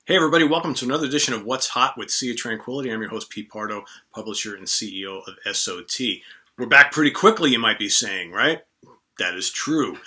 Hey everybody, welcome to another edition of What's Hot with Sea of Tranquility. I'm your host Pete Pardo, publisher and CEO of SOT. We're back pretty quickly, you might be saying, right? That is true.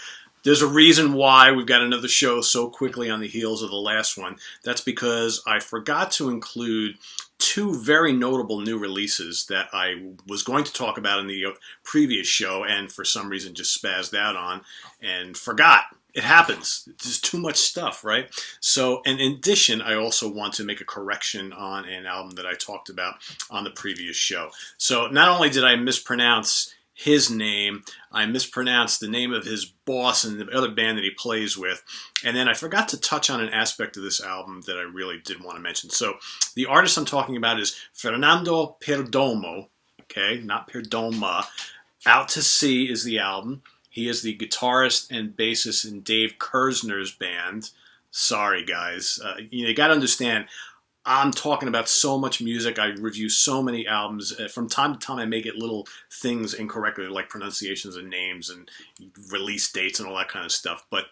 There's a reason why we've got another show so quickly on the heels of the last one. That's because I forgot to include two very notable new releases that I was going to talk about in the previous show and for some reason just spazzed out on and forgot. It happens. There's too much stuff, right? So, and in addition, I also want to make a correction on an album that I talked about on the previous show. So not only did I mispronounce his name, I mispronounced the name of his boss and the other band that he plays with, and then I forgot to touch on an aspect of this album that I really did want to mention. So the artist I'm talking about is Fernando Perdomo, okay, not Perdoma. Out to Sea is the album. He is the guitarist and bassist in Dave Kersner's band. Sorry, guys. You got to understand, I'm talking about so much music. I review so many albums. From time to time, I may get little things incorrectly, like pronunciations and names and release dates and all that kind of stuff. But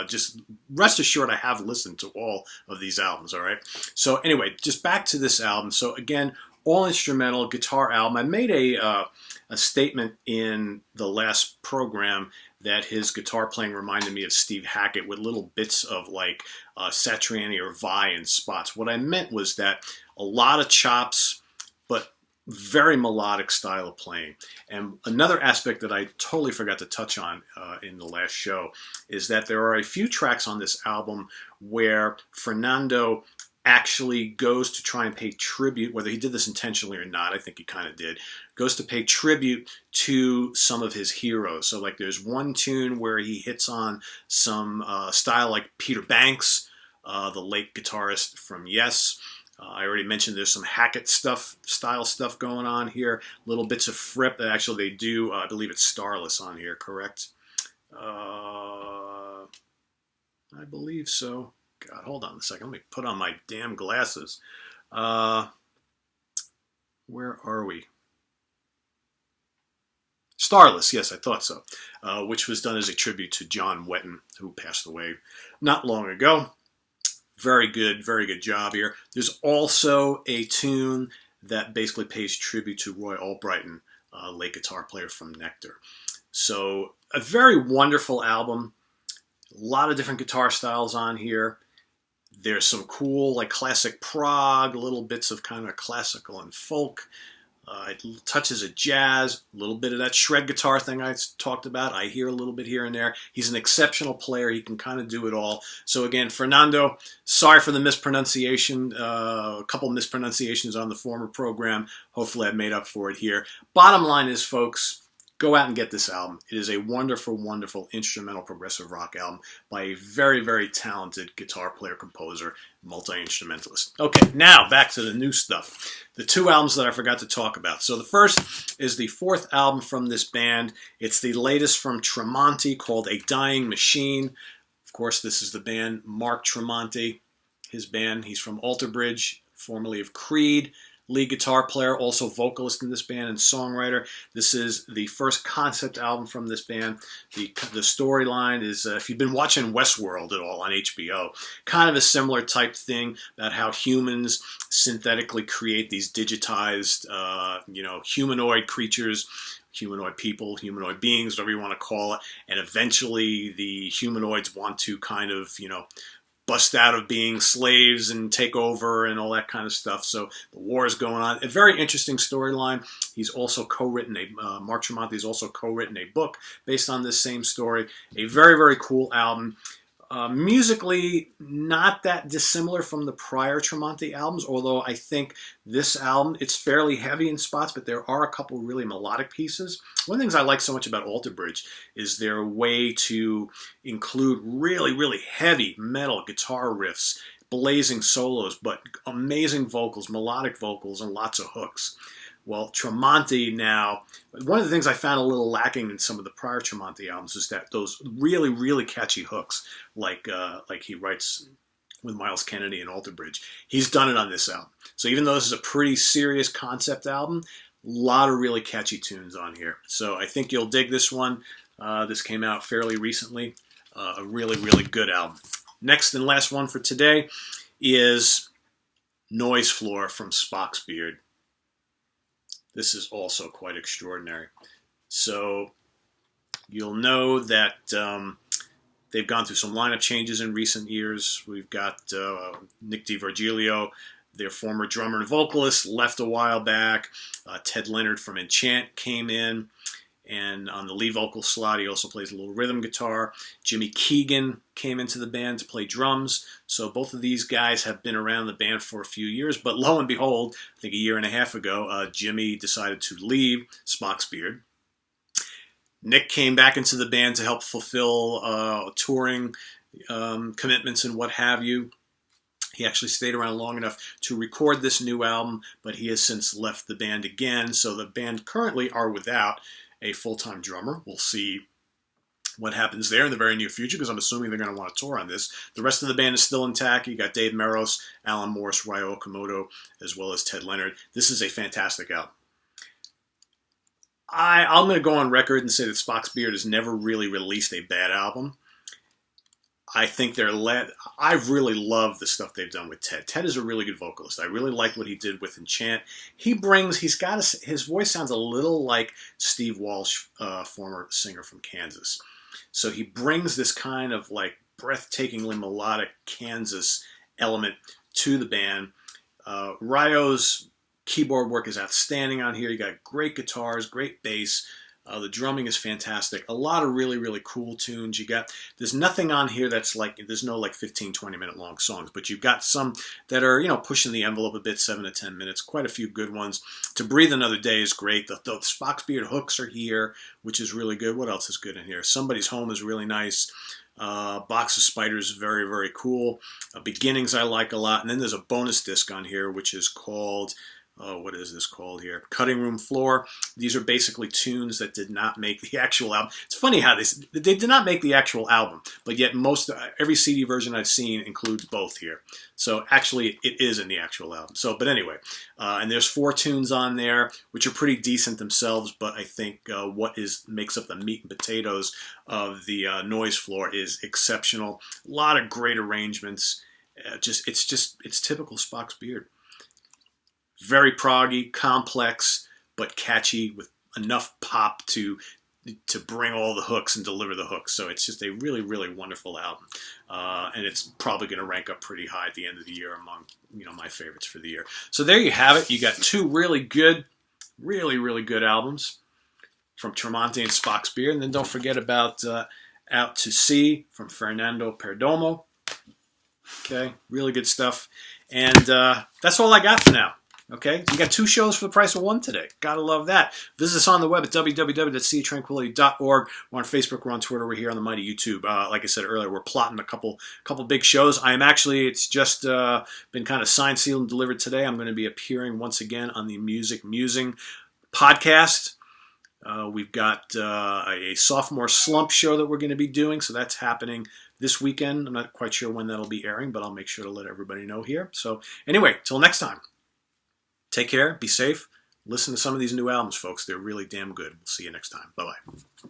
just rest assured, I have listened to all of these albums, all right? So anyway, just back to this album. So again, all instrumental guitar album. I made a statement in the last program that his guitar playing reminded me of Steve Hackett with little bits of like Satriani or Vai in spots. What I meant was that a lot of chops, but very melodic style of playing. And another aspect that I totally forgot to touch on in the last show is that there are a few tracks on this album where Fernando actually goes to try and pay tribute, whether he did this intentionally or not, I think he kind of did, goes to pay tribute to some of his heroes. So like there's one tune where he hits on some style like Peter Banks, the late guitarist from Yes. I already mentioned there's some Hackett style stuff going on here, little bits of Fripp. Actually they do, I believe it's Starless on here, correct? I believe so. God, hold on a second. Let me put on my damn glasses. Where are we? Starless, yes, I thought so. Which was done as a tribute to John Wetton, who passed away not long ago. Very good job here. There's also a tune that basically pays tribute to Roy Albrighton, late guitar player from Nectar. So a very wonderful album. A lot of different guitar styles on here. There's some cool, like classic prog, little bits of kind of classical and folk. It touches of jazz, a little bit of that shred guitar thing I talked about. I hear a little bit here and there. He's an exceptional player. He can kind of do it all. So again, Fernando, sorry for the mispronunciation. A couple mispronunciations on the former program. Hopefully I've made up for it here. Bottom line is, folks, go out and get this album. It is a wonderful, wonderful instrumental progressive rock album by a very, very talented guitar player, composer, multi-instrumentalist. Okay, now back to the new stuff. The two albums that I forgot to talk about. So the first is the fourth album from this band. It's the latest from Tremonti called A Dying Machine. Of course, this is the band Mark Tremonti, his band. He's from Alter Bridge, formerly of Creed. Lead guitar player, also vocalist in this band and songwriter. This is the first concept album from this band. The storyline is, if you've been watching Westworld at all on HBO, kind of a similar type thing about how humans synthetically create these digitized, humanoid creatures, humanoid people, humanoid beings, whatever you want to call it. And eventually the humanoids want to kind of, bust out of being slaves and take over and all that kind of stuff. So the war is going on. A very interesting storyline. He's also co-written Mark Tremonti has also co-written a book based on this same story. A very, very cool album. Musically, not that dissimilar from the prior Tremonti albums, although I think this album, it's fairly heavy in spots, but there are a couple really melodic pieces. One of the things I like so much about Alter Bridge is their way to include really, really heavy metal guitar riffs, blazing solos, but amazing vocals, melodic vocals, and lots of hooks. Well, Tremonti now, one of the things I found a little lacking in some of the prior Tremonti albums is that those really, really catchy hooks, like he writes with Miles Kennedy and Alter Bridge, he's done it on this album. So even though this is a pretty serious concept album, a lot of really catchy tunes on here. So I think you'll dig this one. This came out fairly recently. A really, really good album. Next and last one for today is Noise Floor from Spock's Beard. This is also quite extraordinary. So you'll know that they've gone through some lineup changes in recent years. We've got Nick DiVirgilio, their former drummer and vocalist, left a while back. Ted Leonard from Enchant came in, and on the lead vocal slot, he also plays a little rhythm guitar. Jimmy Keegan came into the band to play drums. So both of these guys have been around the band for a few years, but lo and behold, I think a year and a half ago, Jimmy decided to leave Spock's Beard. Nick came back into the band to help fulfill touring commitments and what have you. He actually stayed around long enough to record this new album, but he has since left the band again. So the band currently are without a full-time drummer. We'll see what happens there in the very near future, because I'm assuming they're going to want to tour on this. The rest of the band is still intact. You got Dave Meros, Alan Morris, Ryo Okamoto, as well as Ted Leonard. This is a fantastic album. I'm going to go on record and say that Spock's Beard has never really released a bad album. I think I really love the stuff they've done with Ted. Ted is a really good vocalist. I really like what he did with Enchant. His voice sounds a little like Steve Walsh, former singer from Kansas. So he brings this kind of like breathtakingly melodic Kansas element to the band. Ryo's keyboard work is outstanding on here. You got great guitars, great bass. The drumming is fantastic. A lot of really, really cool tunes. There's nothing on here that's like, there's no like 15, 20-minute long songs, but you've got some that are, pushing the envelope a bit, 7 to 10 minutes. Quite a few good ones. To Breathe Another Day is great. The Spock's Beard hooks are here, which is really good. What else is good in here? Somebody's Home is really nice. Box of Spiders is very, very cool. Beginnings I like a lot. And then there's a bonus disc on here, which is called... what is this called here? Cutting Room Floor. These are basically tunes that did not make the actual album. It's funny how they did not make the actual album, but yet every CD version I've seen includes both here. So actually, it is in the actual album. But anyway, and there's 4 tunes on there, which are pretty decent themselves. But I think what makes up the meat and potatoes of the Noise Floor is exceptional. A lot of great arrangements. It's typical Spock's Beard. Very proggy, complex, but catchy with enough pop to bring all the hooks and deliver the hooks. So it's just a really, really wonderful album. And it's probably going to rank up pretty high at the end of the year among my favorites for the year. So there you have it. You got 2 really good, really, really good albums from Tremonti and Spock's Beard. And then don't forget about Out to Sea from Fernando Perdomo. Okay, really good stuff. And that's all I got for now. Okay, you got 2 shows for the price of 1 today. Gotta love that. Visit us on the web at www.seatranquility.org. We're on Facebook, we're on Twitter, we're here on the mighty YouTube. Like I said earlier, we're plotting a couple big shows. It's just been kind of signed, sealed, and delivered today. I'm going to be appearing once again on the Music Musing podcast. We've got a sophomore slump show that we're going to be doing, so that's happening this weekend. I'm not quite sure when that'll be airing, but I'll make sure to let everybody know here. So anyway, till next time. Take care, be safe, listen to some of these new albums, folks. They're really damn good. We'll see you next time. Bye-bye.